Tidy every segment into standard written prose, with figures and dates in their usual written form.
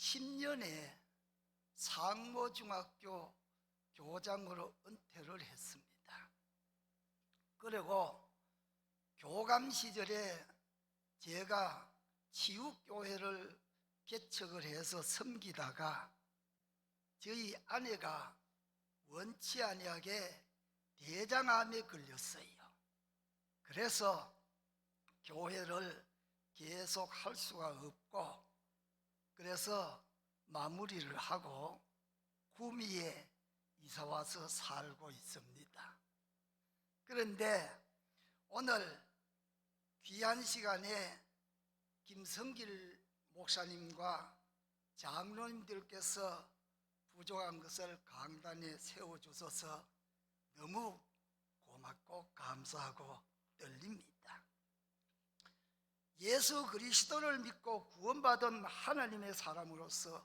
10년에 상모중학교 교장으로 은퇴를 했습니다. 그리고 교감 시절에 제가 치유교회를 개척을 해서 섬기다가 저희 아내가 원치 아니하게 대장암에 걸렸어요. 그래서 교회를 계속 할 수가 없고, 그래서 마무리를 하고 구미에 이사와서 살고 있습니다. 그런데 오늘 귀한 시간에 김성길 목사님과 장로님들께서 부족한 것을 강단에 세워주셔서 너무 고맙고 감사하고 떨립니다. 예수 그리스도를 믿고 구원받은 하나님의 사람으로서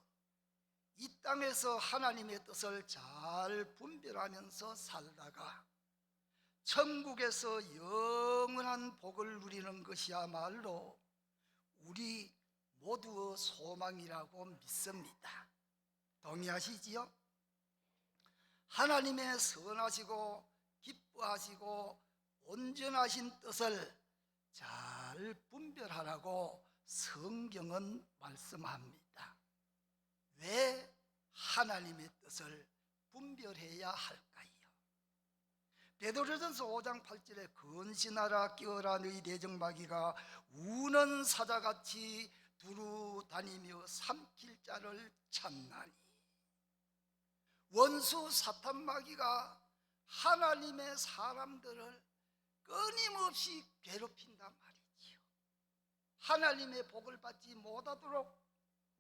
이 땅에서 하나님의 뜻을 잘 분별하면서 살다가 천국에서 영원한 복을 누리는 것이야말로 우리 모두의 소망이라고 믿습니다. 동의하시지요? 하나님의 선하시고 기뻐하시고 온전하신 뜻을 잘 분별하라고 성경은 말씀합니다. 왜 하나님의 뜻을 분별해야 할까요? 베드로전서 5장 8절에 근신하라 깨어라 너희 대적마귀가 우는 사자같이 두루 다니며 삼킬 자를 찾나니. 원수 사탄마귀가 하나님의 사람들을 끊임없이 괴롭힌단 말이지요. 하나님의 복을 받지 못하도록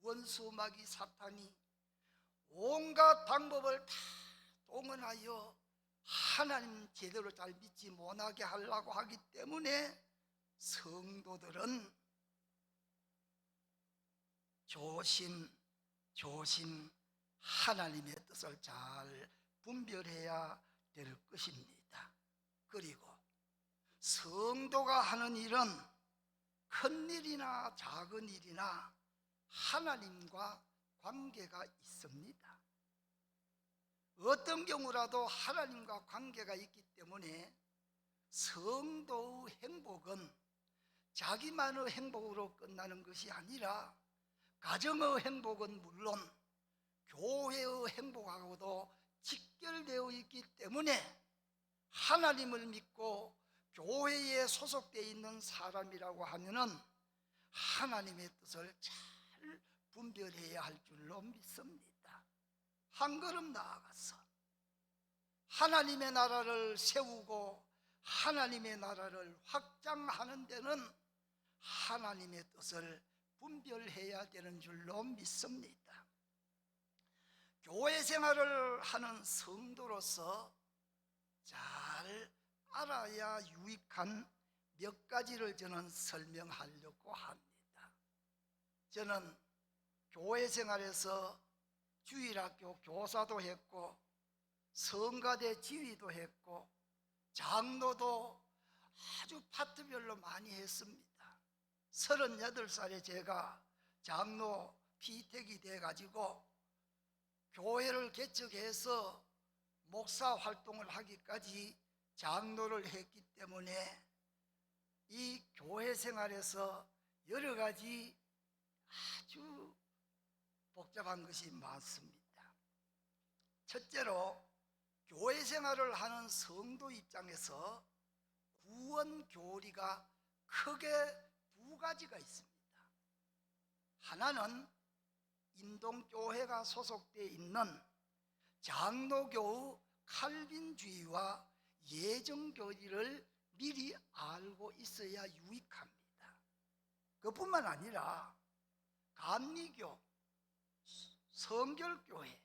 원수 마귀 사탄이 온갖 방법을 다 동원하여 하나님 제대로 잘 믿지 못하게 하려고 하기 때문에 성도들은 조심 하나님의 뜻을 잘 분별해야 될 것입니다. 그리고 성도가 하는 일은 큰 일이나 작은 일이나 하나님과 관계가 있습니다. 어떤 경우라도 하나님과 관계가 있기 때문에 성도의 행복은 자기만의 행복으로 끝나는 것이 아니라 가정의 행복은 물론 교회의 행복하고도 직결되어 있기 때문에 하나님을 믿고 교회에 소속되어 있는 사람이라고 하면은 하나님의 뜻을 잘 분별해야 할 줄로 믿습니다. 한 걸음 나아가서 하나님의 나라를 세우고 하나님의 나라를 확장하는 데는 하나님의 뜻을 분별해야 되는 줄로 믿습니다. 교회 생활을 하는 성도로서 잘 알아야 유익한 몇 가지를 저는 설명하려고 합니다. 저는 교회 생활에서 주일학교 교사도 했고 성가대 지휘도 했고 장로도 아주 파트별로 많이 했습니다. 38살에 제가 장로 피택이 돼가지고 교회를 개척해서 목사 활동을 하기까지 장로를 했기 때문에 이 교회 생활에서 여러 가지 아주 복잡한 것이 많습니다. 첫째로 교회 생활을 하는 성도 입장에서 구원 교리가 크게 두 가지가 있습니다. 하나는 인동교회가 소속되어 있는 장로교의 칼빈주의와 예정교리를 미리 알고 있어야 유익합니다. 그뿐만 아니라 감리교, 성결교회,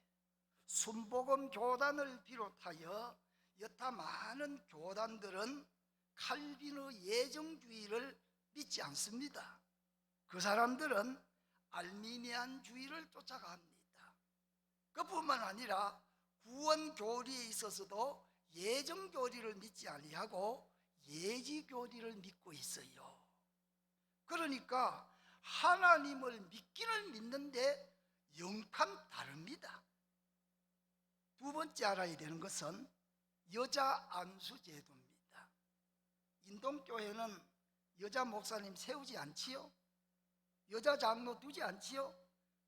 순복음교단을 비롯하여 여타 많은 교단들은 칼빈의 예정주의를 믿지 않습니다. 그 사람들은 알미니안주의를 쫓아갑니다. 그뿐만 아니라 구원교리에 있어서도 예정교리를 믿지 아니하고 예지교리를 믿고 있어요. 그러니까 하나님을 믿기는 믿는데 번째 알아야 되는 것은 여자 안수제도입니다. 인동교회는 여자 목사님 세우지 않지요? 여자 장로 두지 않지요?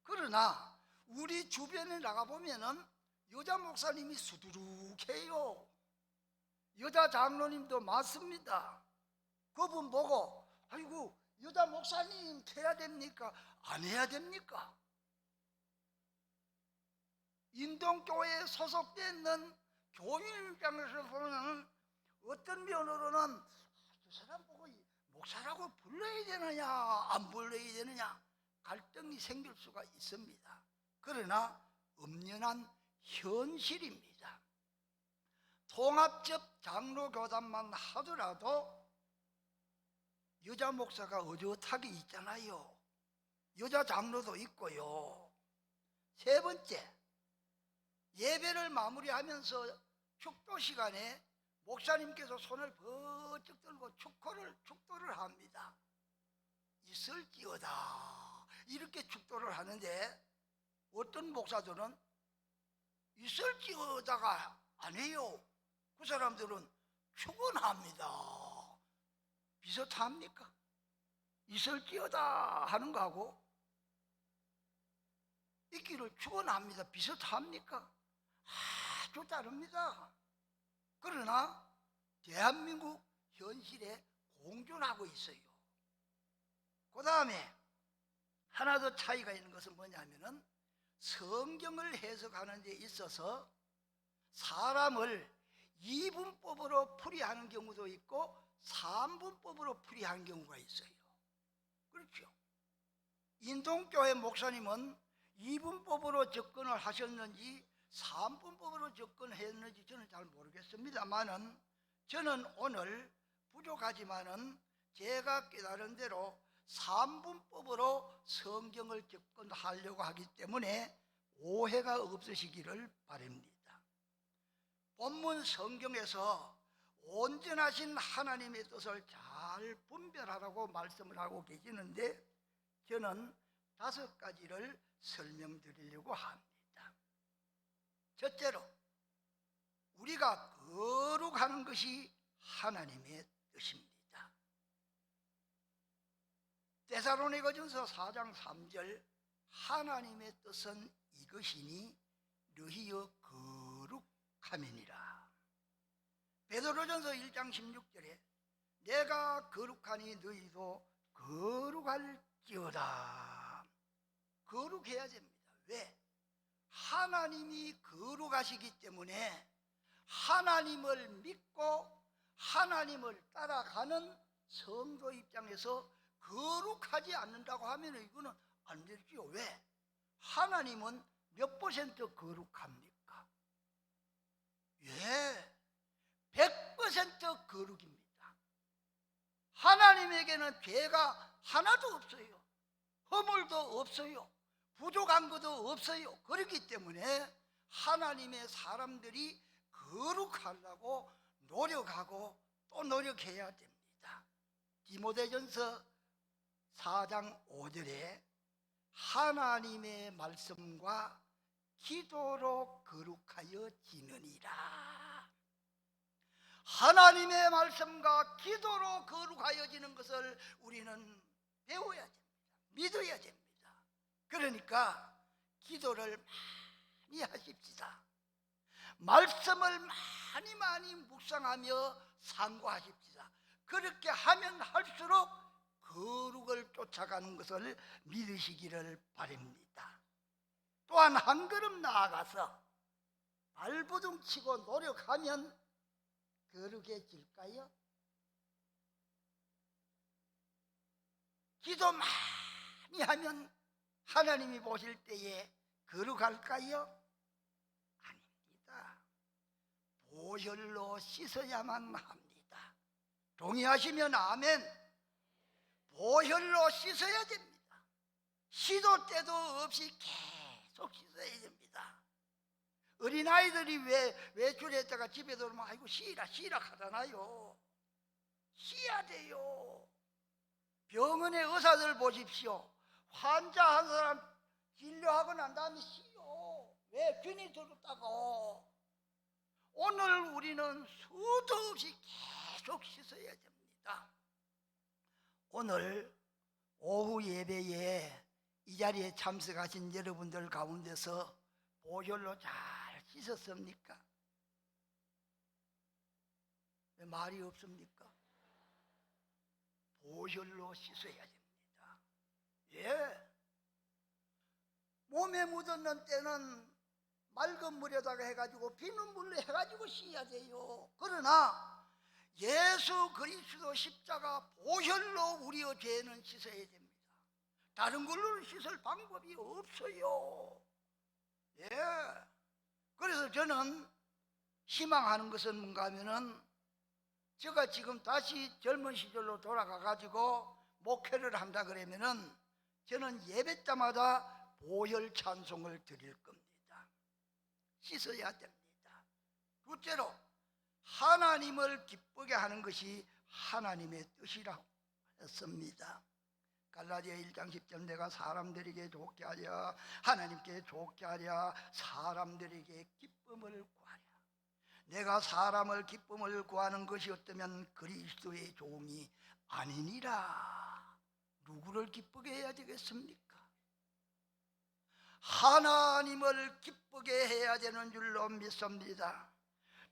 그러나 우리 주변에 나가보면은 여자 목사님이 수두룩해요. 여자 장로님도 많습니다. 그분 보고 아이고 여자 목사님 해야 됩니까? 안 해야 됩니까? 인동교회에 소속되어 있는 교인 입장에서 보면 어떤 면으로는 저 사람 보고 목사라고 불러야 되느냐 안 불러야 되느냐 갈등이 생길 수가 있습니다. 그러나 엄연한 현실입니다. 통합적 장로교단만 하더라도 여자 목사가 어젓하게 있잖아요. 여자 장로도 있고요. 세 번째, 예배를 마무리하면서 축도 시간에 목사님께서 손을 번쩍 들고 축도를 합니다. 있을지어다 이렇게 축도를 하는데 어떤 목사들은 있을지어다가 안 해요. 그 사람들은 축원합니다. 비슷합니까? 있을지어다 하는 거하고 있기를 축원합니다. 비슷합니까? 아주 다릅니다. 그러나 대한민국 현실에 공존하고 있어요. 그 다음에 하나 더 차이가 있는 것은 뭐냐면은 성경을 해석하는 데 있어서 사람을 이분법으로 풀이하는 경우도 있고 삼분법으로 풀이하는 경우가 있어요. 그렇죠? 인동교회 목사님은 이분법으로 접근을 하셨는지 삼분법으로 접근했는지 저는 잘 모르겠습니다만은 저는 오늘 부족하지만은 제가 깨달은 대로 삼분법으로 성경을 접근하려고 하기 때문에 오해가 없으시기를 바랍니다. 본문 성경에서 온전하신 하나님의 뜻을 잘 분별하라고 말씀을 하고 계시는데 저는 5가지를 설명드리려고 합니다. 첫째로 우리가 거룩하는 것이 하나님의 뜻입니다. 데살로니가전서 4장 3절 하나님의 뜻은 이것이니 너희여 거룩함이니라. 베드로전서 1장 16절에 내가 거룩하니 너희도 거룩할지어다. 거룩해야 됩니다. 왜? 하나님이 거룩하시기 때문에 하나님을 믿고 하나님을 따라가는 성도 입장에서 거룩하지 않는다고 하면 이거는 안 되죠. 왜? 하나님은 몇 % 거룩합니까? 예, 100% 거룩입니다. 하나님에게는 죄가 하나도 없어요. 허물도 없어요. 부족한 것도 없어요. 그렇기 때문에 하나님의 사람들이 거룩하려고 노력하고 또 노력해야 됩니다. 디모데전서 4장 5절에 하나님의 말씀과 기도로 거룩하여 지느니라. 하나님의 말씀과 기도로 거룩하여지는 것을 우리는 배워야 됩니다. 믿어야 됩니다. 그러니까 기도를 많이 하십시다. 말씀을 많이 묵상하며 상고하십시다. 그렇게 하면 할수록 거룩을 쫓아가는 것을 믿으시기를 바랍니다. 또한 한 걸음 나아가서 발버둥 치고 노력하면 거룩해질까요? 기도 많이 하면 하나님이 보실 때에 거룩할까요? 아닙니다. 보혈로 씻어야만 합니다. 동의하시면 아멘. 보혈로 씻어야 됩니다. 시도 때도 없이 계속 씻어야 됩니다. 어린아이들이 왜 외출했다가 집에 들어오면 아이고 쉬라 하잖아요. 쉬어야 돼요. 병원의 의사들 보십시오. 환자 한 사람 진료하고 난 다음에 쉬어. 왜? 균이 들었다고. 오늘 우리는 수도 없이 계속 씻어야 됩니다. 오늘 오후 예배에 이 자리에 참석하신 여러분들 가운데서 보혈로 잘 씻었습니까? 왜 말이 없습니까? 보혈로 씻어야 됩니다. 예. 몸에 묻었는 때는 맑은 물에다가 해가지고 비는 물로 해가지고 씻어야 돼요. 그러나 예수 그리스도 십자가 보혈로 우리의 죄는 씻어야 됩니다. 다른 걸로는 씻을 방법이 없어요. 예. 그래서 저는 희망하는 것은 뭔가 하면은, 제가 지금 다시 젊은 시절로 돌아가 가지고 목회를 한다 그러면은 저는 예배 때마다 보혈 찬송을 드릴 겁니다. 씻어야 됩니다. 둘째로, 하나님을 기쁘게 하는 것이 하나님의 뜻이라고 했습니다. 갈라디아 1장 10절, 내가 사람들에게 좋게 하랴 하나님께 좋게 하랴 사람들에게 기쁨을 구하랴. 내가 사람을 기쁨을 구하는 것이 어떠면 그리스도의 종이 아니니라. 누구를 기쁘게 해야 되겠습니까? 하나님을 기쁘게 해야 되는 줄로 믿습니다.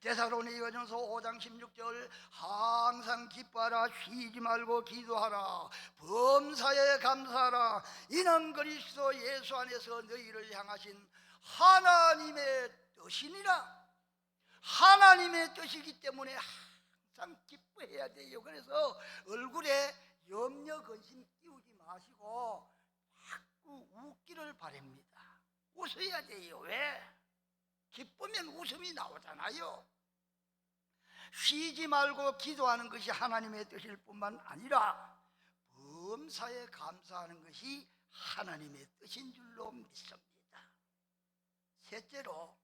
데살로니가전서 5장 16절, 항상 기뻐하라 쉬지 말고 기도하라 범사에 감사하라 이는 그리스도 예수 안에서 너희를 향하신 하나님의 뜻이니라. 하나님의 뜻이기 때문에 항상 기뻐해야 돼요. 그래서 얼굴에 염려 근심 끼우지 마시고 자꾸 웃기를 바랍니다. 웃어야 돼요. 왜? 기쁘면 웃음이 나오잖아요. 쉬지 말고 기도하는 것이 하나님의 뜻일 뿐만 아니라 범사에 감사하는 것이 하나님의 뜻인 줄로 믿습니다. 셋째로,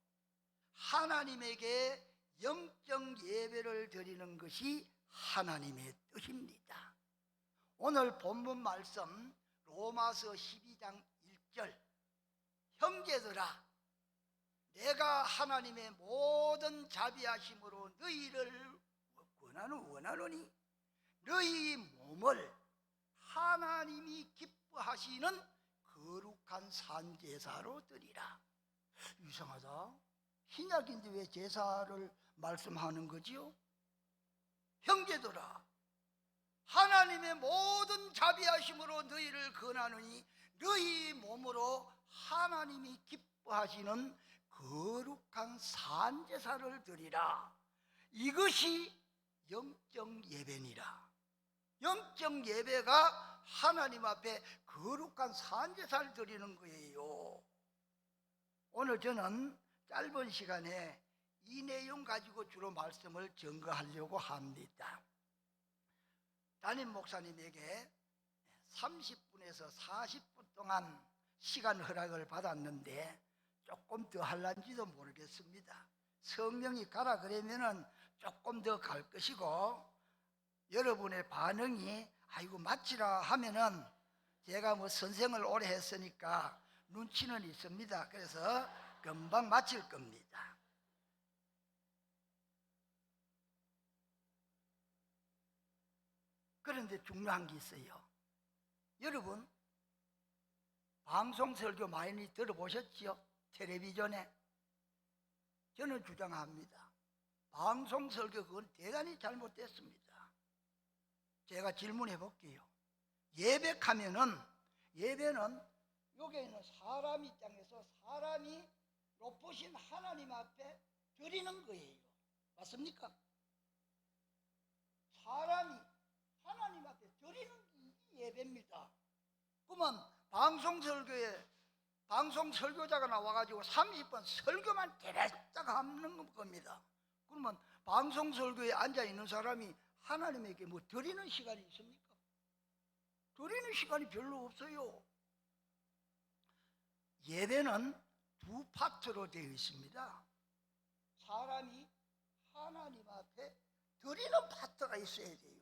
하나님에게 영적 예배를 드리는 것이 하나님의 뜻입니다. 오늘 본문 말씀 로마서 12장 1절, 형제들아 내가 하나님의 모든 자비하심으로 너희를 원하노니 너희 몸을 하나님이 기뻐하시는 거룩한 산제사로 드리라. 이상하다. 신약인데 왜 제사를 말씀하는 거지요? 형제들아 하나님의 모든 자비하심으로 너희를 권하노니 너희 몸으로 하나님이 기뻐하시는 거룩한 산제사를 드리라. 이것이 영적 예배니라. 영적 예배가 하나님 앞에 거룩한 산제사를 드리는 거예요. 오늘 저는 짧은 시간에 이 내용 가지고 주로 말씀을 전거하려고 합니다. 담임 목사님에게 30분에서 40분 동안 시간 허락을 받았는데 조금 더 할란지도 모르겠습니다. 성령이 가라 그러면은 조금 더 갈 것이고, 여러분의 반응이 아이고 마치라 하면은 제가 뭐 선생을 오래 했으니까 눈치는 있습니다. 그래서 금방 마칠 겁니다. 그런데 중요한 게 있어요. 여러분 방송 설교 많이 들어보셨지요? 텔레비전에. 저는 주장합니다. 방송 설교 그건 대단히 잘못됐습니다. 제가 질문해 볼게요. 예배는 여기 있는 사람 입장에서 사람이 높으신 하나님 앞에 드리는 거예요. 맞습니까? 사람이 하나님 앞에 드리는 게 예배입니다. 그러면 방송 설교자가 나와가지고 30분 설교만 대략 하는 겁니다. 그러면 방송 설교에 앉아 있는 사람이 하나님에게 뭐 드리는 시간이 있습니까? 드리는 시간이 별로 없어요. 예배는 두 파트로 되어 있습니다. 사람이 하나님 앞에 드리는 파트가 있어야 돼요.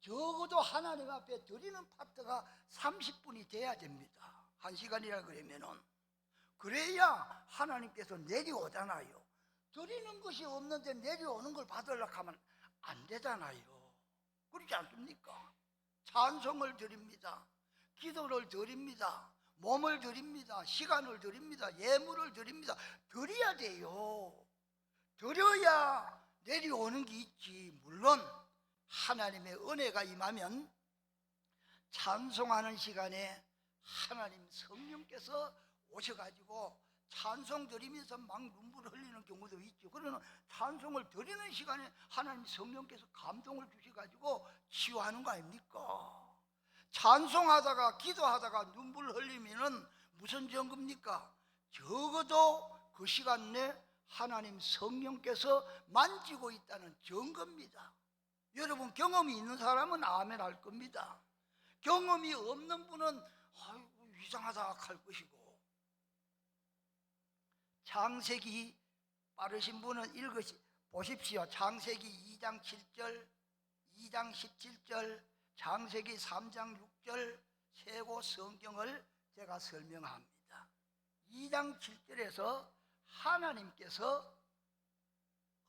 적어도 하나님 앞에 드리는 파트가 30분이 돼야 됩니다. 1시간이라 그러면은. 그래야 하나님께서 내려오잖아요. 드리는 것이 없는데 내려오는 걸 받으려고 하면 안 되잖아요. 그렇지 않습니까? 찬송을 드립니다. 기도를 드립니다. 몸을 드립니다. 시간을 드립니다. 예물을 드립니다. 드려야 돼요. 드려야 내려오는 게 있지. 물론 하나님의 은혜가 임하면 찬송하는 시간에 하나님 성령께서 오셔가지고 찬송 드리면서 막 눈물 흘리는 경우도 있죠. 그러나 찬송을 드리는 시간에 하나님 성령께서 감동을 주셔가지고 치유하는 거 아닙니까? 찬송하다가 기도하다가 눈물 흘리면은 무슨 증거입니까? 적어도 그 시간 내 하나님 성령께서 만지고 있다는 증거입니다. 여러분 경험이 있는 사람은 아멘 할 겁니다. 경험이 없는 분은 아이고 이상하다 할 것이고. 창세기 빠르신 분은 보십시오. 창세기 2장 7절, 2장 17절, 창세기 3장 6절 세 곳 성경을 제가 설명합니다. 2장 7절에서 하나님께서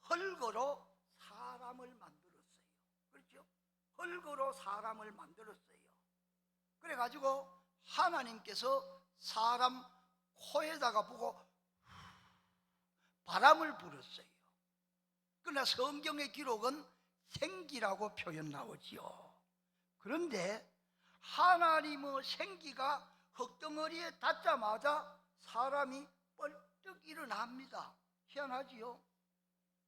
흙으로 사람을 만들었어요. 그렇죠? 흙으로 사람을 만들었어요. 그래가지고 하나님께서 사람 코에다가 보고 바람을 불었어요. 그러나 성경의 기록은 생기라고 표현 나오지요. 그런데 하나님의 생기가 흙덩어리에 닿자마자 사람이 뻘떡 일어납니다. 희한하지요?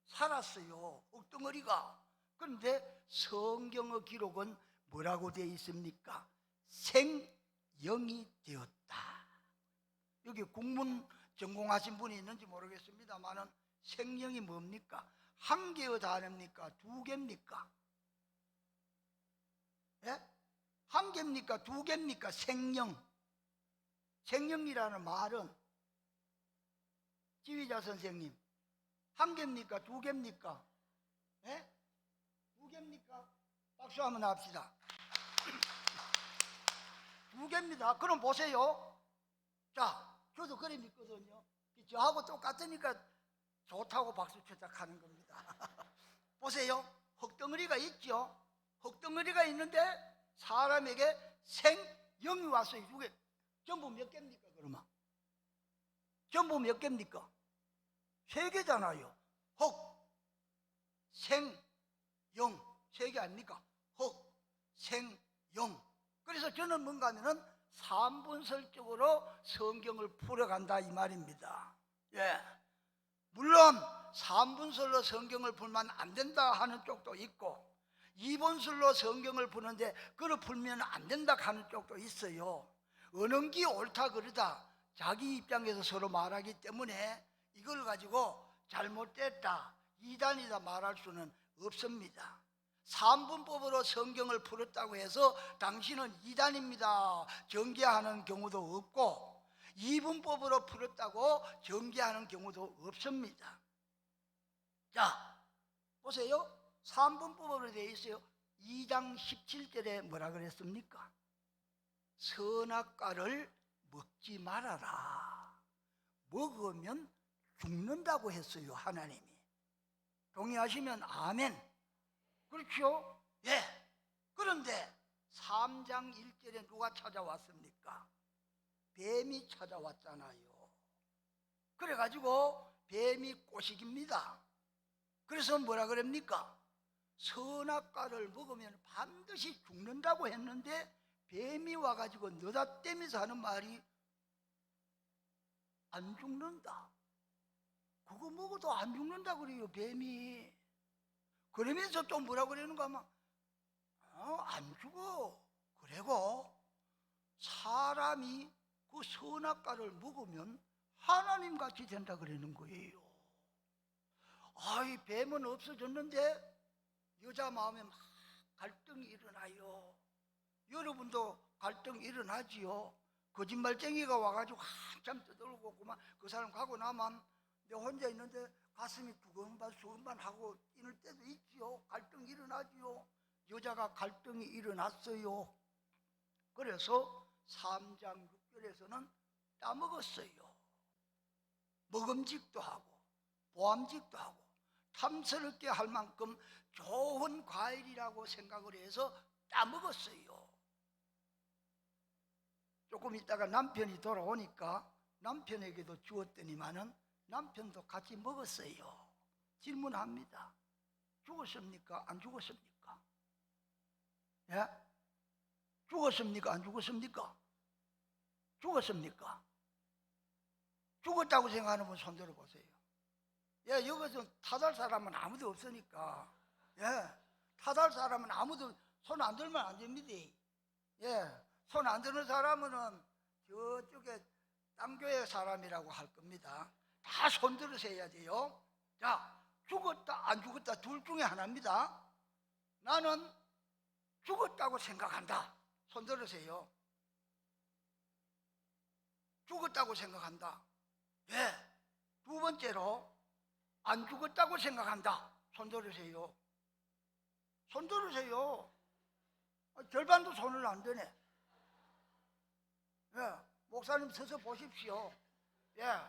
살았어요, 흙덩어리가. 그런데 성경의 기록은 뭐라고 되어 있습니까? 생영이 되었다. 여기 국문 전공하신 분이 있는지 모르겠습니다만은 생명이 뭡니까? 한 개의 단어입니까? 두 개입니까? 예? 한 개입니까? 두 개입니까? 생명. 생명이라는 말은 지휘자 선생님, 한 개입니까? 두 개입니까? 예? 두 개입니까? 박수 한번 합시다. 두 개입니다. 그럼 보세요. 자, 저도 그래 믿거든요. 저하고 똑같으니까 좋다고 박수 쳐짝 하는 겁니다. 보세요. 흙덩어리가 있죠. 흙덩어리가 있는데 사람에게 생영이 왔어요. 이게 전부 몇 개입니까? 그러면 전부 몇 개입니까? 세 개잖아요. 흙, 생, 영. 세 개 아닙니까? 흙, 생, 영. 그래서 저는 뭔가 하면은 3분설적으로 성경을 풀어간다 이 말입니다. 예. 물론 3분설로 성경을 풀면 안 된다 하는 쪽도 있고 2분설로 성경을 푸는데 그걸 풀면 안 된다 하는 쪽도 있어요. 어느 게 옳다 그르다 자기 입장에서 서로 말하기 때문에 이걸 가지고 잘못됐다, 이단이다 말할 수는 없습니다. 3분법으로 성경을 풀었다고 해서 당신은 이단입니다 정죄하는 경우도 없고 2분법으로 풀었다고 정죄하는 경우도 없습니다. 자, 보세요. 3분법으로 되어 있어요. 2장 17절에 뭐라 그랬습니까? 선악과를 먹지 말아라. 먹으면 죽는다고 했어요, 하나님이. 동의하시면 아멘. 그렇죠? 예. 그런데 3장 1절에 누가 찾아왔습니까? 뱀이 찾아왔잖아요. 그래가지고 뱀이 꼬시깁니다. 그래서 뭐라 그럽니까? 선악과를 먹으면 반드시 죽는다고 했는데 뱀이 와가지고 너다떼면서 하는 말이 안 죽는다. 그거 먹어도 안 죽는다 그래요, 뱀이. 그러면서 또 뭐라 그러는가 하면 안 죽어. 그리고 사람이 그 선악과를 먹으면 하나님같이 된다 그러는 거예요. 아이, 뱀은 없어졌는데 여자 마음에 막 갈등이 일어나요. 여러분도 갈등 일어나지요. 거짓말쟁이가 와가지고 한참 떠들고 그만 그 사람 가고 나면 내 혼자 있는데 가슴이 두근반 수근반 하고 뛰는 때도 있지요. 갈등이 일어나지요. 여자가 갈등이 일어났어요. 그래서 3장 6절에서는 따먹었어요. 먹음직도 하고 보암직도 하고 탐스럽게 할 만큼 좋은 과일이라고 생각을 해서 따먹었어요. 조금 있다가 남편이 돌아오니까 남편에게도 주었더니만은 남편도 같이 먹었어요. 질문합니다. 죽었습니까? 안 죽었습니까? 예? 죽었습니까? 안 죽었습니까? 죽었습니까? 죽었다고 생각하는 분 손 들어보세요. 예, 여기서 타달 사람은 아무도 없으니까. 예, 타달 사람은 아무도 손 안 들면 안 됩니다. 예, 손 안 드는 사람은 저쪽에 딴 교회 사람이라고 할 겁니다. 다 손 들어서 해야 돼요. 자, 죽었다 안 죽었다 둘 중에 하나입니다. 나는 죽었다고 생각한다. 손 들으세요. 죽었다고 생각한다. 예. 두 번째로 안 죽었다고 생각한다. 손 들으세요. 손 들으세요. 절반도 손을 안 드네. 예. 목사님 서서 보십시오. 예.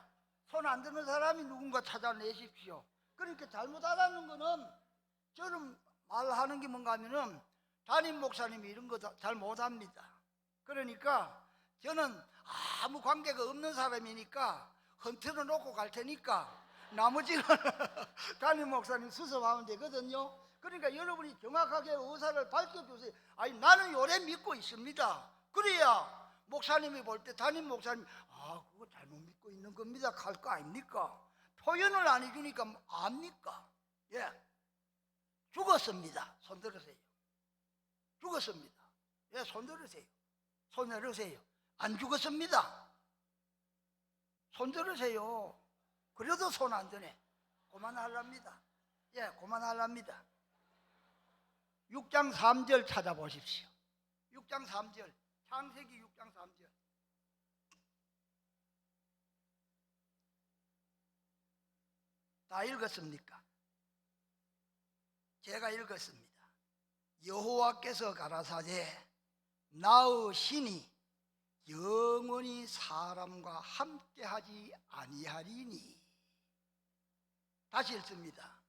손 안 드는 사람이 누군가 찾아내십시오. 그러니까 잘못 알아는 거는 저는 말하는 게 뭔가 하면은 담임 목사님이 이런 거 잘 못합니다. 그러니까 저는 아무 관계가 없는 사람이니까 헌터를 놓고 갈 테니까 나머지는 담임 목사님 수습하면 되거든요. 그러니까 여러분이 정확하게 의사를 밝혀주세요. 아니 나는 요래 믿고 있습니다. 그래야 목사님이 볼 때 담임 목사님 그거 잘못 믿고 있는 겁니다 할 거 아닙니까? 표현을 안 해주니까 압니까? 예, 죽었습니다. 손 들으세요. 죽었습니다. 예, 손 들으세요. 손 내려세요. 안 죽었습니다. 손 들으세요. 그래도 손 안 드네. 그만하랍니다. 예, 그만하랍니다. 6장 3절 찾아보십시오. 6장 3절. 창세기 6장 3절. 다 읽었습니까? 제가 읽었습니다. 여호와께서 가라사대 나의 신이 영원히 사람과 함께하지 아니하리니. 다시 읽습니다.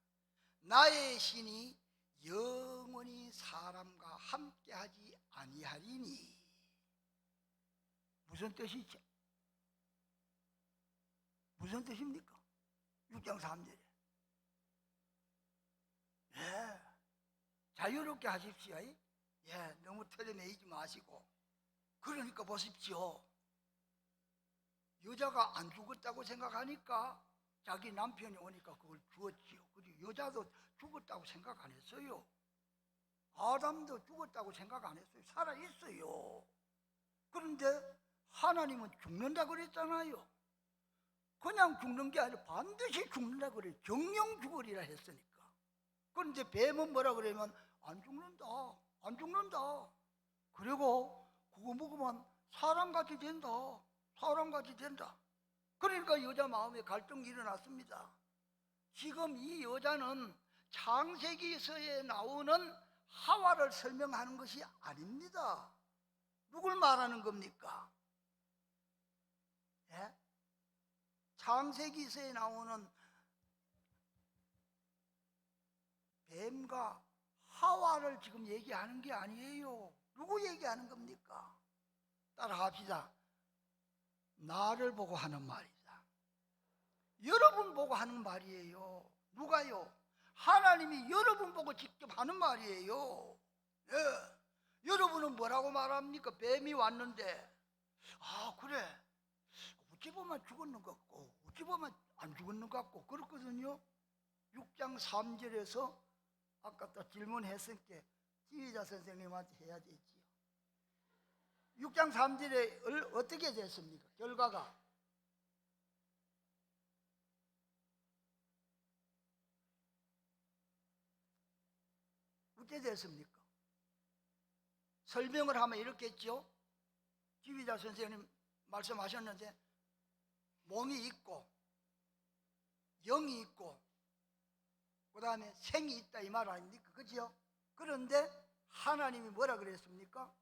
나의 신이 영원히 사람과 함께하지 아니하리니. 무슨 뜻이죠? 무슨 뜻입니까? 6장 3절에. 예, 자유롭게 하십시오. 예, 너무 틀어내지 마시고. 그러니까 보십시오. 여자가 안 죽었다고 생각하니까 자기 남편이 오니까 그걸 주었지요. 그리고 여자도 죽었다고 생각 안 했어요. 아담도 죽었다고 생각 안 했어요. 살아있어요. 그런데 하나님은 죽는다 그랬잖아요. 그냥 죽는 게 아니라 반드시 죽는다 그래요. 정령 죽으리라 했으니까. 그런데 뱀은 뭐라 그러면 안 죽는다. 안 죽는다. 그리고 그거 먹으면 사람같이 된다. 사람같이 된다. 그러니까 여자 마음에 갈등이 일어났습니다. 지금 이 여자는 창세기서에 나오는 하와를 설명하는 것이 아닙니다. 누굴 말하는 겁니까? 예? 창세기서에 나오는 뱀과 하와를 지금 얘기하는 게 아니에요. 누구 얘기하는 겁니까? 따라합시다. 나를 보고 하는 말이다. 여러분 보고 하는 말이에요. 누가요? 하나님이 여러분 보고 직접 하는 말이에요. 예. 여러분은 뭐라고 말합니까? 뱀이 왔는데 그래, 어찌 보면 죽었는 것 같고 어찌 보면 안 죽었는 것 같고 그렇거든요. 6장 3절에서 아까 또 질문했으니까 지휘자 선생님한테 해야 되지요. 6장 3절에 어떻게 됐습니까? 결과가 어떻게 됐습니까? 설명을 하면 이렇게 했죠. 지휘자 선생님 말씀하셨는데 몸이 있고 영이 있고 그 다음에 생이 있다 이 말 아닙니까? 그렇죠? 그런데 하나님이 뭐라 그랬습니까?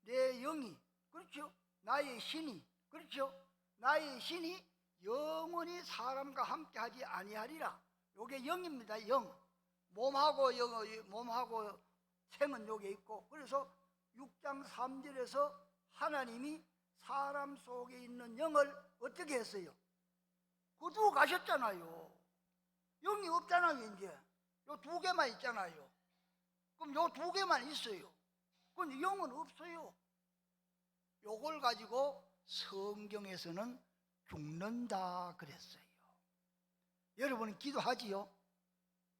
내 영이, 그렇죠? 나의 신이, 그렇죠? 나의 신이 영원히 사람과 함께 하지 아니하리라. 요게 영입니다. 영. 몸하고 생은 요게 있고, 그래서 6장 3절에서 하나님이 사람 속에 있는 영을 어떻게 했어요? 거두어 가셨잖아요. 영이 없잖아요. 이제 요 두 개만 있잖아요. 그럼 요 두 개만 있어요. 근데 영은 없어요. 요걸 가지고 성경에서는 죽는다 그랬어요. 여러분은 기도하지요?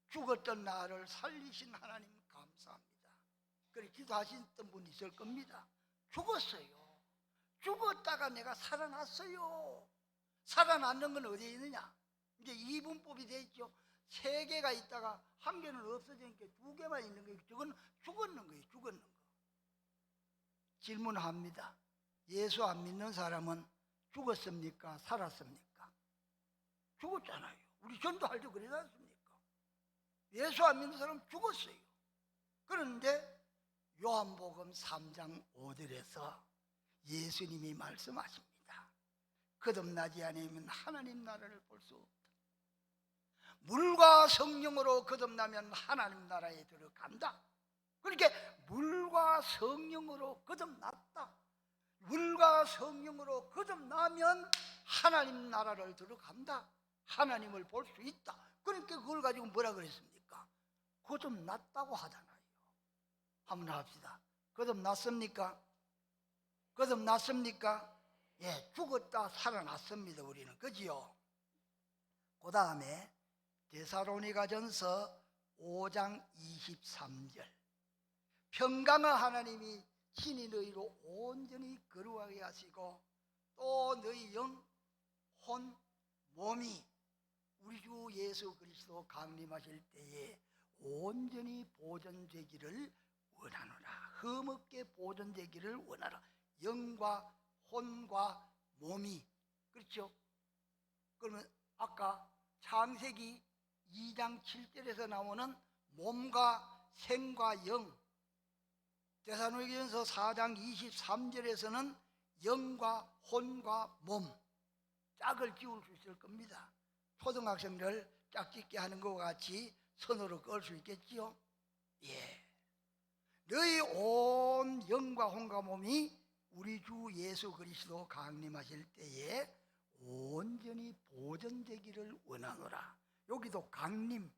죽었던 나를 살리신 하나님 감사합니다. 그래 기도하셨던 분이 있을 겁니다. 죽었어요. 죽었다가 내가 살아났어요. 살아났는 건 어디에 있느냐? 이제 이분법이 돼 있죠. 세 개가 있다가 한 개는 없어지니까 두 개만 있는 거예요. 저건 죽었는 거예요. 죽었는 거. 질문합니다. 예수 안 믿는 사람은 죽었습니까? 살았습니까? 죽었잖아요. 우리 전도할 때 그러지 않습니까? 예수 안 믿는 사람은 죽었어요. 그런데 요한복음 3장 5절에서 예수님이 말씀하십니다. 거듭나지 않으면 하나님 나라를 볼 수 없다. 물과 성령으로 거듭나면 하나님 나라에 들어간다. 그러니까 물과 성령으로 거듭났다. 물과 성령으로 거듭나면 하나님 나라를 들어간다. 하나님을 볼 수 있다. 그러니까 그걸 가지고 뭐라 그랬습니까? 거듭났다고 하잖아요. 한번 합시다. 거듭났습니까? 거듭났습니까? 예, 죽었다 살아났습니다. 우리는. 그지요? 그 다음에 데살로니가전서 5장 23절. 평강의 하나님이 친히 너희로 온전히 거룩하게 하시고 또 너희 영, 혼, 몸이 우리 주 예수 그리스도 강림하실 때에 온전히 보존되기를 원하노라. 흠없게 보존되기를 원하라. 영과 혼과 몸이. 그렇죠? 그러면 아까 창세기 2장 7절에서 나오는 몸과 생과 영, 데살로니가전서 4장 23절에서는 영과 혼과 몸, 짝을 지울 수 있을 겁니다. 초등학생들 짝짓기 하는 것과 같이 손으로 끌 수 있겠지요? 예. 너희 온 영과 혼과 몸이 우리 주 예수 그리스도 강림하실 때에 온전히 보존되기를 원하노라. 여기도 강림,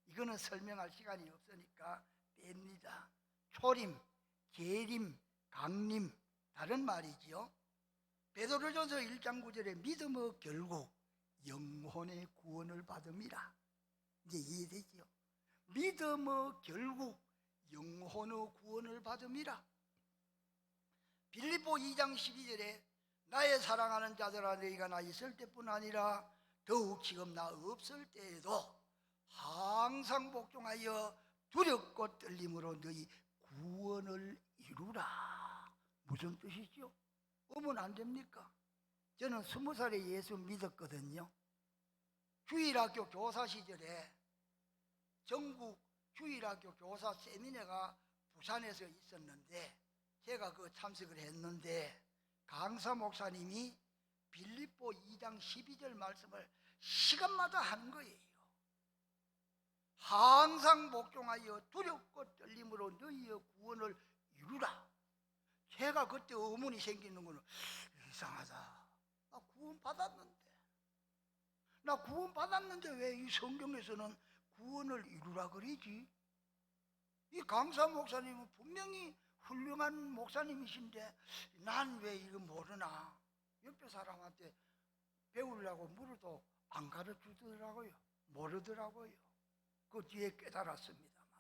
이거는 설명할 시간이 없으니까 뺍니다. 초림, 계림, 강림, 다른 말이지요. 베드로전서 1장 9절에 믿음의 결국 영혼의 구원을 받음이라. 이제 이해되지요? 믿음의 결국 영혼의 구원을 받음이라. 빌립보 2장 12절에 나의 사랑하는 자들아 너희가 나 있을 때뿐 아니라 더욱 지금 나 없을 때에도 항상 복종하여 두렵고 떨림으로 너희 구원을 이루라. 무슨 뜻이죠? 오면 안 됩니까? 저는 20살에 예수 믿었거든요. 주일학교 교사 시절에 전국 주일학교 교사 세미나가 부산에서 있었는데 제가 그 참석을 했는데 강사 목사님이 빌립보 2장 12절 말씀을 시간마다 하는 거예요. 항상 복종하여 두렵고 떨림으로 너희의 구원을 이루라. 제가 그때 의문이 생기는 거는 이상하다. 나 구원 받았는데 왜 이 성경에서는 구원을 이루라 그러지? 이 강사 목사님은 분명히 훌륭한 목사님이신데 난 왜 이거 모르나? 옆에 사람한테 배우려고 물어도 안 가르쳐주더라고요. 모르더라고요. 그 뒤에 깨달았습니다만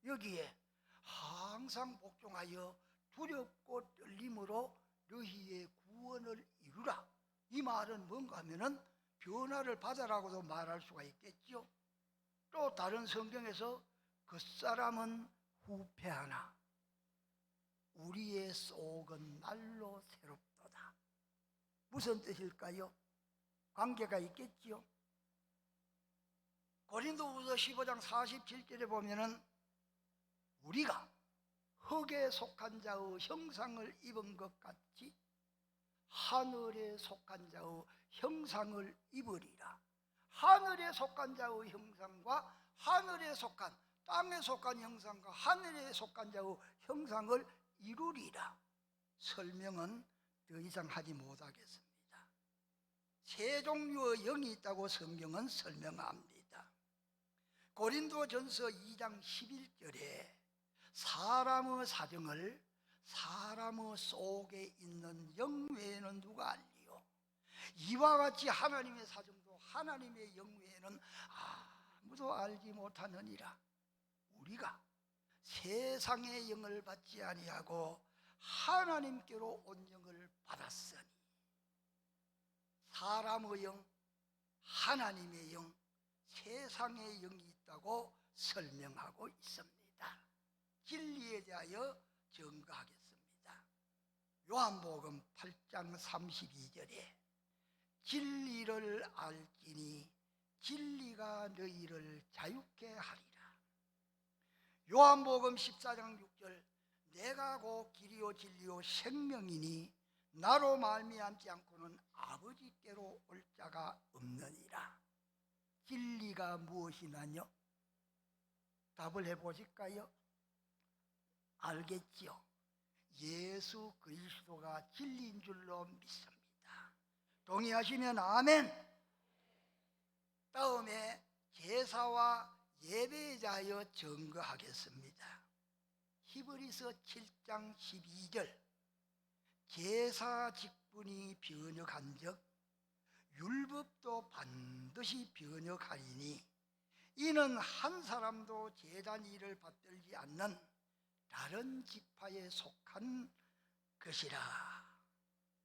여기에 항상 복종하여 두렵고 떨림으로 너희의 구원을 이루라. 이 말은 뭔가 하면은 변화를 받아라고도 말할 수가 있겠죠. 또 다른 성경에서 그 사람은 후패하나 우리의 속은 날로 새롭도다. 무슨 뜻일까요? 관계가 있겠지요. 고린도후서 15장 47절에 보면은 우리가 흙에 속한 자의 형상을 입은 것 같이 하늘에 속한 자의 형상을 입으리라. 하늘에 속한 자의 형상과 하늘에 속한, 땅에 속한 형상과 하늘에 속한 자의 형상을 이루리라. 설명은 더 이상 하지 못하겠습니다. 세 종류의 영이 있다고 성경은 설명합니다. 고린도전서 2장 11절에 사람의 사정을 사람의 속에 있는 영 외에는 누가 알리요? 이와 같이 하나님의 사정도 하나님의 영 외에는 아무도 알지 못하느니라. 우리가 세상의 영을 받지 아니하고 하나님께로 온 영을 받았으니, 사람의 영, 하나님의 영, 세상의 영이 있다고 설명하고 있습니다. 진리에 대하여 증거하겠습니다. 요한복음 8장 32절에 진리를 알지니 진리가 너희를 자유케 하리라. 요한복음 14장 6절 내가 곧 길이요 진리요 생명이니 나로 말미암지 않고는 아버지께로 올 자가 없느니라. 진리가 무엇이냐뇨? 답을 해보실까요? 알겠지요? 예수 그리스도가 진리인 줄로 믿습니다. 동의하시면 아멘. 다음에 제사와 예배에 대하여 증거하겠습니다. 히브리서 7장 12절 제사 직분이 변역한즉 율법도 반드시 변역하리니 이는 한 사람도 제단 일을 받들지 않는 다른 지파에 속한 것이라.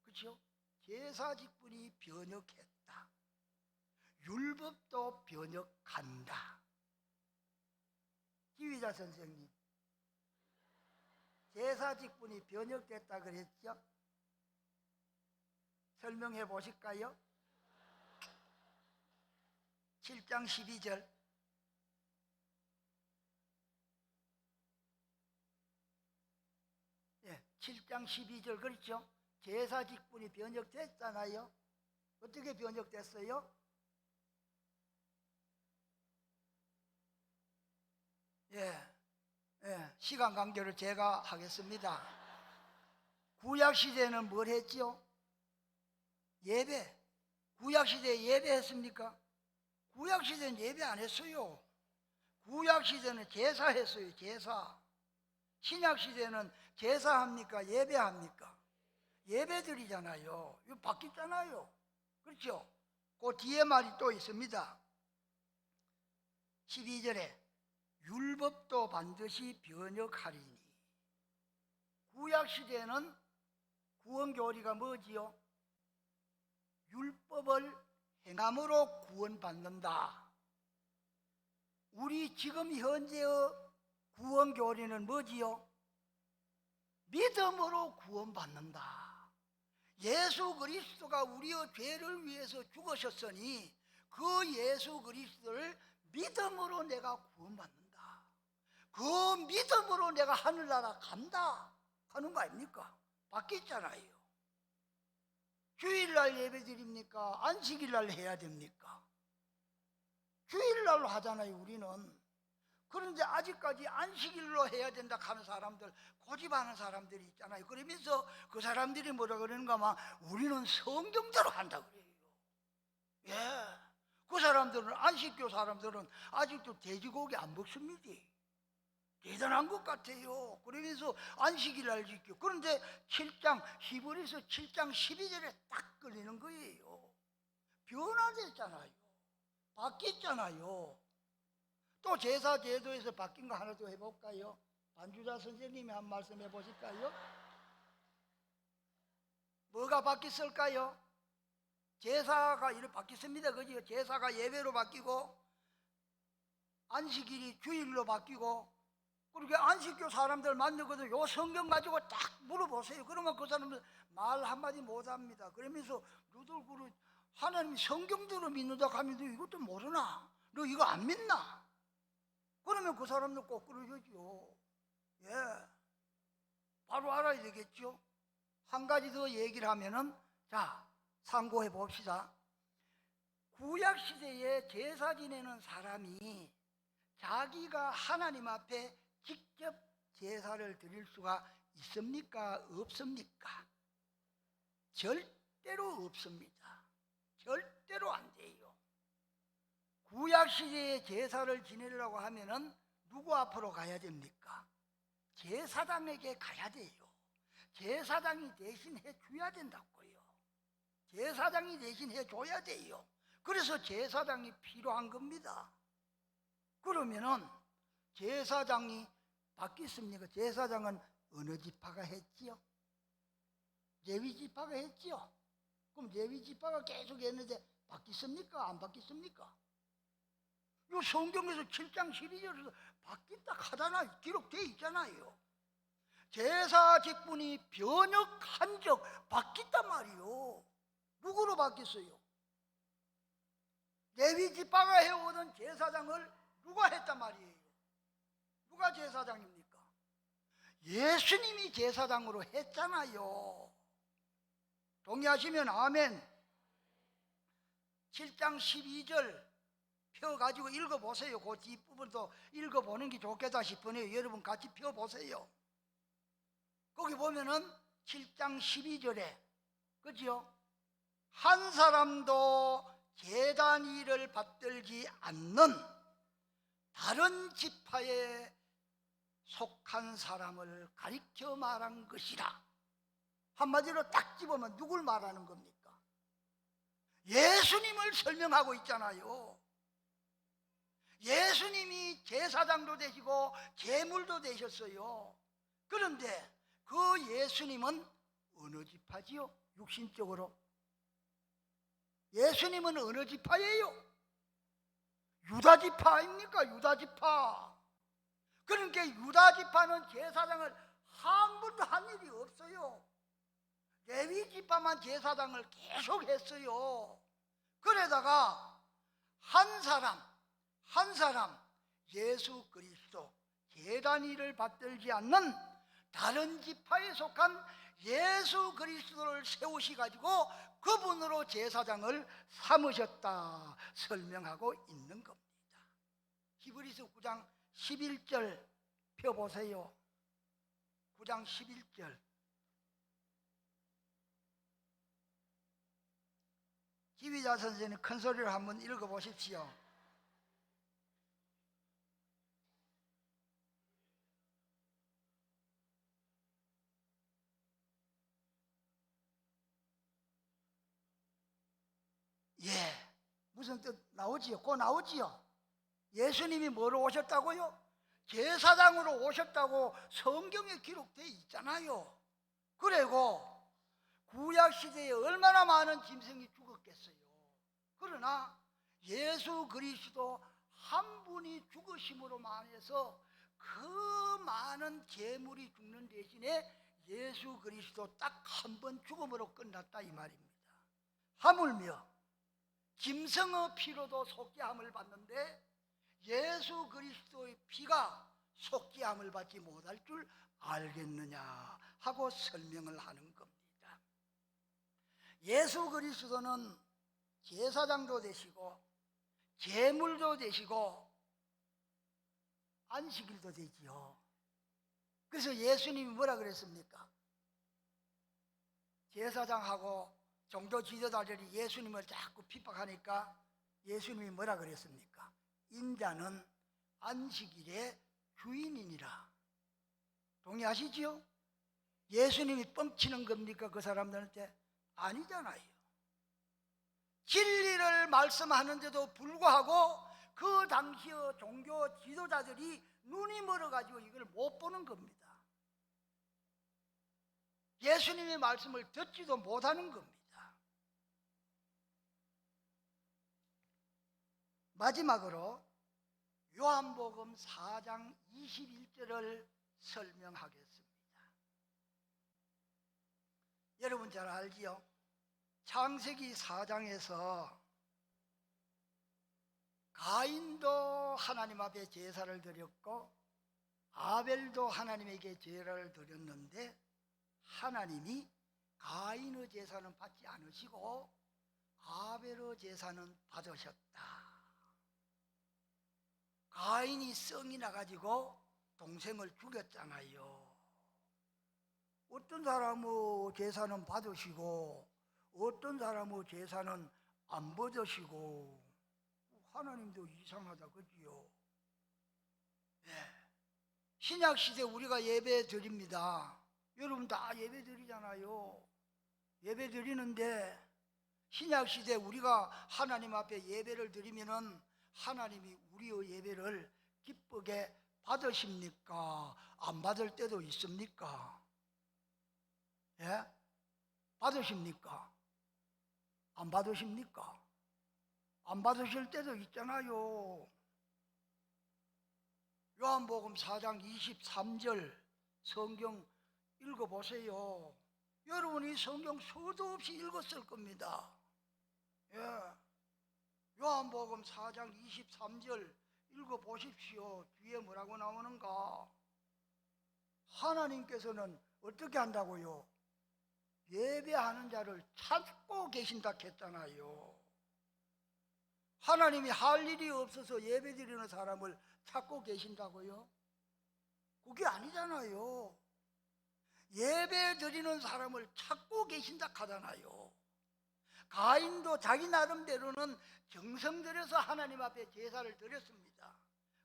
그렇죠? 제사 직분이 변역했다. 율법도 변역한다. 지휘자 선생님, 제사 직분이 변역됐다 그랬죠? 설명해 보실까요? 7장 12절 예, 7장 12절 그렇죠? 제사 직분이 변역됐잖아요. 어떻게 변역됐어요? 시간 관계로 제가 하겠습니다. 구약시대는 뭘 했죠? 예배. 구약시대에 예배했습니까? 구약시대는 예배 안 했어요. 구약시대는 제사했어요. 제사. 신약시대는 제사합니까? 예배합니까? 예배드리잖아요. 이거 바뀌었잖아요. 그렇죠? 그 뒤에 말이 또 있습니다. 12절에 율법도 반드시 변역하리니. 구약시대는 구원교리가 뭐지요? 율법을 행함으로 구원받는다. 우리 지금 현재의 구원교리는 뭐지요? 믿음으로 구원받는다. 예수 그리스도가 우리의 죄를 위해서 죽으셨으니 그 예수 그리스도를 믿음으로 내가 구원받는다. 그 믿음으로 내가 하늘나라 간다 하는 거 아닙니까? 바뀌었잖아요. 주일날 예배 드립니까? 안식일날 해야 됩니까? 주일날로 하잖아요, 우리는. 그런데 아직까지 안식일로 해야 된다 하는 사람들, 고집하는 사람들이 있잖아요. 그러면서 그 사람들이 뭐라 그러는가 하면 우리는 성경대로 한다 그래요. 예. 그 사람들은, 안식교 사람들은 아직도 돼지고기 안 먹습니다. 대단한 것 같아요. 그러면서 안식일날 지켜. 그런데 7장, 히브리서 7장 12절에 딱 걸리는 거예요. 변화됐잖아요. 바뀌었잖아요. 또 제사 제도에서 바뀐 거 하나 더 해볼까요? 반주자 선생님이 한 말씀 해보실까요? 뭐가 바뀌었을까요? 제사가 이렇게 바뀌었습니다. 그죠? 제사가 예배로 바뀌고 안식일이 주일로 바뀌고, 그렇게 안식교 사람들 만나거든 요 성경 가지고 딱 물어보세요. 그러면 그 사람들 말 한마디 못합니다. 그러면서 너들 그 하나님 성경대로 믿는다 하면 너 이것도 모르나? 너 이거 안 믿나? 그러면 그 사람들 꼭 그러죠. 예, 바로 알아야 되겠죠. 한 가지 더 얘기를 하면은 자, 참고해 봅시다. 구약 시대에 제사 지내는 사람이 자기가 하나님 앞에 직접 제사를 드릴 수가 있습니까? 없습니까? 절대로 없습니다. 절대로 안 돼요. 구약 시대에 제사를 지내려고 하면은 누구 앞으로 가야 됩니까? 제사장에게 가야 돼요. 제사장이 대신해 줘야 된다고요. 제사장이 대신해 줘야 돼요. 그래서 제사장이 필요한 겁니다. 그러면은 제사장이 바뀌었습니까? 제사장은 어느 지파가 했지요? 레위 지파가 했지요. 그럼 레위 지파가 계속 했는데 바뀌었습니까? 안 바뀌었습니까? 이 성경에서 7장 12절에서 바뀌었다 하잖아요. 기록되어 있잖아요. 제사 직분이 변혁한 적 바뀌었단 말이요. 누구로 바뀌었어요? 레위 지파가 해오던 제사장을 누가 했단 말이에요? 누가 제사장입니까? 예수님이 제사장으로 했잖아요. 동의하시면 아멘. 7장 12절 펴가지고 읽어보세요. 그 뒷부분도 읽어보는 게 좋겠다 싶으네요. 여러분 같이 펴보세요. 거기 보면은 7장 12절에 그죠? 한 사람도 제단 일을 받들지 않는 다른 지파에 속한 사람을 가리켜 말한 것이라. 한마디로 딱 집으면 누굴 말하는 겁니까? 예수님을 설명하고 있잖아요. 예수님이 제사장도 되시고 제물도 되셨어요. 그런데 그 예수님은 어느 지파지요? 육신적으로 예수님은 어느 지파예요? 유다 지파 아닙니까? 유다 지파. 그러니까 유다 지파는 제사장을 한 번도 한 일이 없어요. 레위 지파만 제사장을 계속 했어요. 그러다가 한 사람 예수 그리스도 제단 일을 받들지 않는 다른 지파에 속한 예수 그리스도를 세우시가지고 그분으로 제사장을 삼으셨다 설명하고 있는 겁니다. 히브리서 9장 11절 펴보세요. 9장 11절. 지휘자 선생님 큰 소리로 한번 읽어보십시오. 예, 무슨 뜻 나오지요? 곧 나오지요? 예수님이 뭐로 오셨다고요? 제사장으로 오셨다고 성경에 기록되어 있잖아요. 그리고 구약시대에 얼마나 많은 짐승이 죽었겠어요. 그러나 예수 그리스도 한 분이 죽으심으로만 해서 그 많은 재물이 죽는 대신에 예수 그리스도 딱 한 번 죽음으로 끝났다 이 말입니다. 하물며 짐승의 피로도 속죄함을 받는데 예수 그리스도의 피가 속죄함을 받지 못할 줄 알겠느냐 하고 설명을 하는 겁니다. 예수 그리스도는 제사장도 되시고 제물도 되시고 안식일도 되지요. 그래서 예수님이 뭐라 그랬습니까? 제사장하고 종교 지도자들이 예수님을 자꾸 핍박하니까 예수님이 뭐라 그랬습니까? 인자는 안식일의 주인이니라. 동의하시지요? 예수님이 뻥치는 겁니까? 그 사람들한테? 아니잖아요. 진리를 말씀하는데도 불구하고 그 당시의 종교 지도자들이 눈이 멀어가지고 이걸 못 보는 겁니다. 예수님의 말씀을 듣지도 못하는 겁니다. 마지막으로 요한복음 4장 21절을 설명하겠습니다. 여러분 잘 알지요? 창세기 4장에서 가인도 하나님 앞에 제사를 드렸고 아벨도 하나님에게 제사를 드렸는데 하나님이 가인의 제사는 받지 않으시고 아벨의 제사는 받으셨다. 가인이 성이 나가지고 동생을 죽였잖아요. 어떤 사람의 제사는 받으시고 어떤 사람의 제사는 안 받으시고, 하나님도 이상하다 그지요. 네. 신약시대 우리가 예배 드립니다. 여러분 다 예배 드리잖아요. 예배 드리는데 신약시대 우리가 하나님 앞에 예배를 드리면은 하나님이 우리의 예배를 기쁘게 받으십니까? 안 받을 때도 있습니까? 예? 받으십니까? 안 받으십니까? 안 받으실 때도 있잖아요. 요한복음 4장 23절 성경 읽어보세요. 여러분이 성경 수도 없이 읽었을 겁니다. 예. 요한복음 4장 23절 읽어보십시오. 뒤에 뭐라고 나오는가? 하나님께서는 어떻게 한다고요? 예배하는 자를 찾고 계신다 했잖아요. 하나님이 할 일이 없어서 예배 드리는 사람을 찾고 계신다고요? 그게 아니잖아요. 예배 드리는 사람을 찾고 계신다 하잖아요. 가인도 자기 나름대로는 정성 들여서 하나님 앞에 제사를 드렸습니다.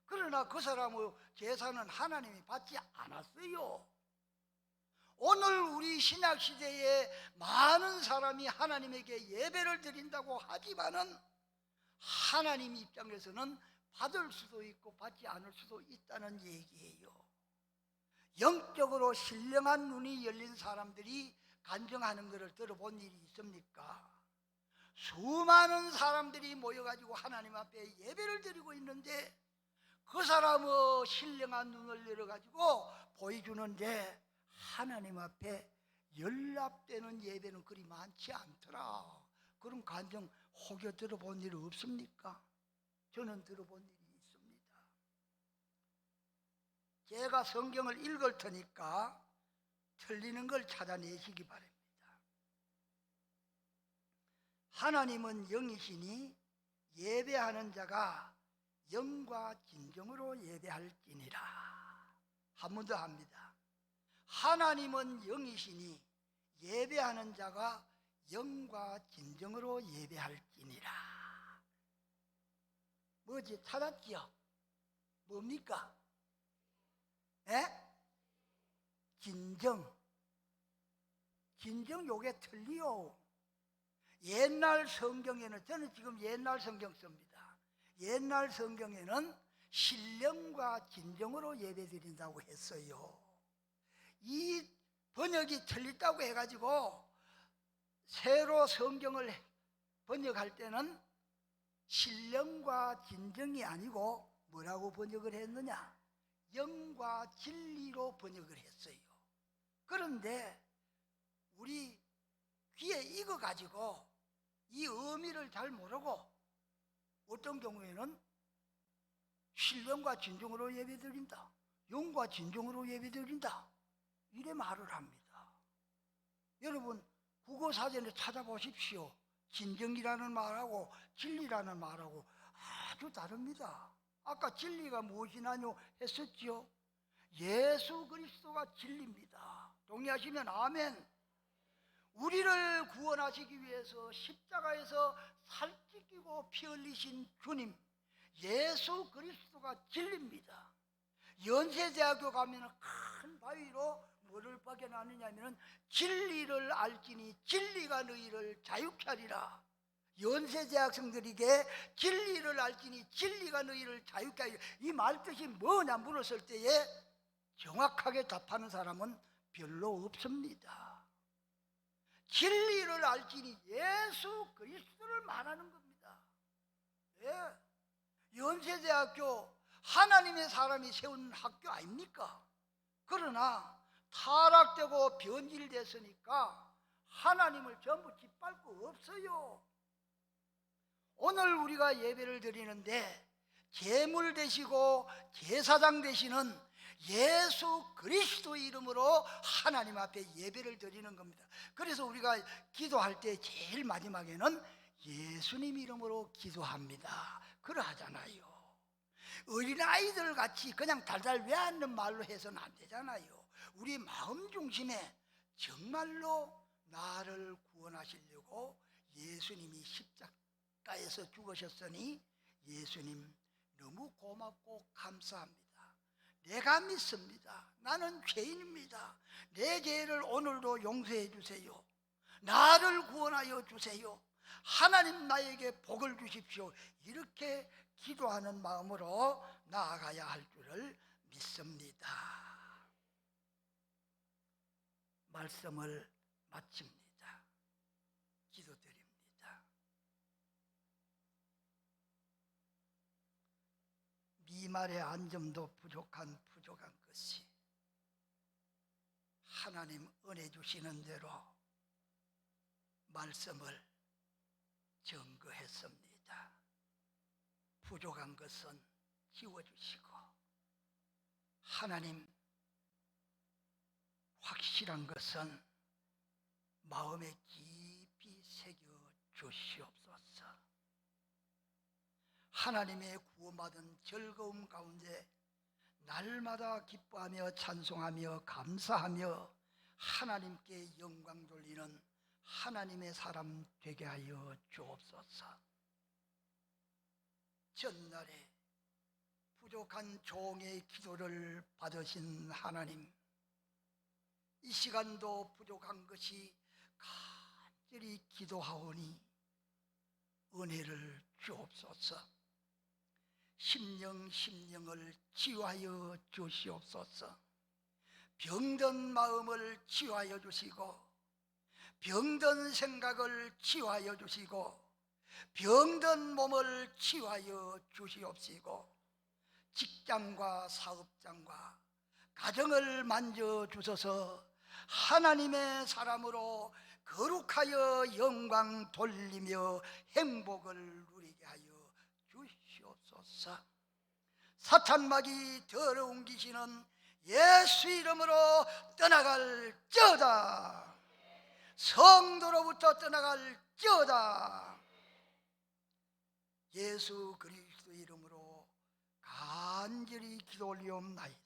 그러나 그 사람의 제사는 하나님이 받지 않았어요. 오늘 우리 신약시대에 많은 사람이 하나님에게 예배를 드린다고 하지만은 하나님 입장에서는 받을 수도 있고 받지 않을 수도 있다는 얘기예요. 영적으로 신령한 눈이 열린 사람들이 간증하는 것을 들어본 일이 있습니까? 수많은 사람들이 모여가지고 하나님 앞에 예배를 드리고 있는데 그 사람의 신령한 눈을 열어가지고 보여주는데 하나님 앞에 연락되는 예배는 그리 많지 않더라. 그런 간증 혹여 들어본 일 없습니까? 저는 들어본 일이 있습니다. 제가 성경을 읽을 테니까 틀리는 걸 찾아내시기 바랍니다. 하나님은 영이시니 예배하는 자가 영과 진정으로 예배할지니라. 한 번 더 합니다. 하나님은 영이시니 예배하는 자가 영과 진정으로 예배할지니라. 뭐지? 찾았지요? 뭡니까? 에? 진정. 진정 요게 틀리요. 옛날 성경에는, 저는 지금 옛날 성경 씁니다. 옛날 성경에는 신령과 진정으로 예배드린다고 했어요. 이 번역이 틀렸다고 해가지고 새로 성경을 번역할 때는 신령과 진정이 아니고 뭐라고 번역을 했느냐? 영과 진리로 번역을 했어요. 그런데 우리 귀에 익어가지고 이 의미를 잘 모르고 어떤 경우에는 신령과 진정으로 예배드린다, 영과 진정으로 예배드린다, 이래 말을 합니다. 여러분 국어사전에 찾아보십시오. 진정이라는 말하고 진리라는 말하고 아주 다릅니다. 아까 진리가 무엇이냐뇨 했었지요. 예수 그리스도가 진리입니다. 동의하시면 아멘. 우리를 구원하시기 위해서 십자가에서 살 찢기고 피 흘리신 주님 예수 그리스도가 진리입니다. 연세대학교 가면 큰 바위로 뭐를 박여놨느냐 하면 진리를 알지니 진리가 너희를 자유케 하리라. 연세대학생들에게 진리를 알지니 진리가 너희를 자유케 하리라. 이 말뜻이 뭐냐 물었을 때에 정확하게 답하는 사람은 별로 없습니다. 진리를 알지니 예수 그리스도를 말하는 겁니다. 예. 연세대학교 하나님의 사람이 세운 학교 아닙니까? 그러나 타락되고 변질됐으니까 하나님을 전부 짓밟을 거 없어요. 오늘 우리가 예배를 드리는데 제물 되시고 제사장 되시는 예수 그리스도 이름으로 하나님 앞에 예배를 드리는 겁니다. 그래서 우리가 기도할 때 제일 마지막에는 예수님 이름으로 기도합니다 그러하잖아요. 어린아이들 같이 그냥 달달 외우는 말로 해서는 안 되잖아요. 우리 마음 중심에 정말로 나를 구원하시려고 예수님이 십자가에서 죽으셨으니 예수님 너무 고맙고 감사합니다. 내가 믿습니다. 나는 죄인입니다. 내 죄를 오늘도 용서해 주세요. 나를 구원하여 주세요. 하나님 나에게 복을 주십시오. 이렇게 기도하는 마음으로 나아가야 할 줄을 믿습니다. 말씀을 마칩니다. 기도드립니다. 미말의 안점도 부족한 것이 하나님 은혜 주시는 대로 말씀을 증거했습니다. 부족한 것은 지워주시고 하나님 확실한 것은 마음에 깊이 새겨 주시옵소서. 하나님의 구원받은 즐거움 가운데 날마다 기뻐하며 찬송하며 감사하며 하나님께 영광 돌리는 하나님의 사람 되게 하여 주옵소서. 전날에 부족한 종의 기도를 받으신 하나님, 이 시간도 부족한 것이 간절히 기도하오니 은혜를 주옵소서. 심령을 치유하여 주시옵소서. 병든 마음을 치유하여 주시고 병든 생각을 치유하여 주시고 병든 몸을 치유하여 주시옵시고 직장과 사업장과 가정을 만져주셔서 하나님의 사람으로 거룩하여 영광 돌리며 행복을 누리게 하여 주시옵소서. 사탄마귀 더러운 귀신은 예수 이름으로 떠나갈지어다. 성도로부터 떠나갈지어다. 예수 그리스도 이름으로 간절히 기도 올리옵나이다.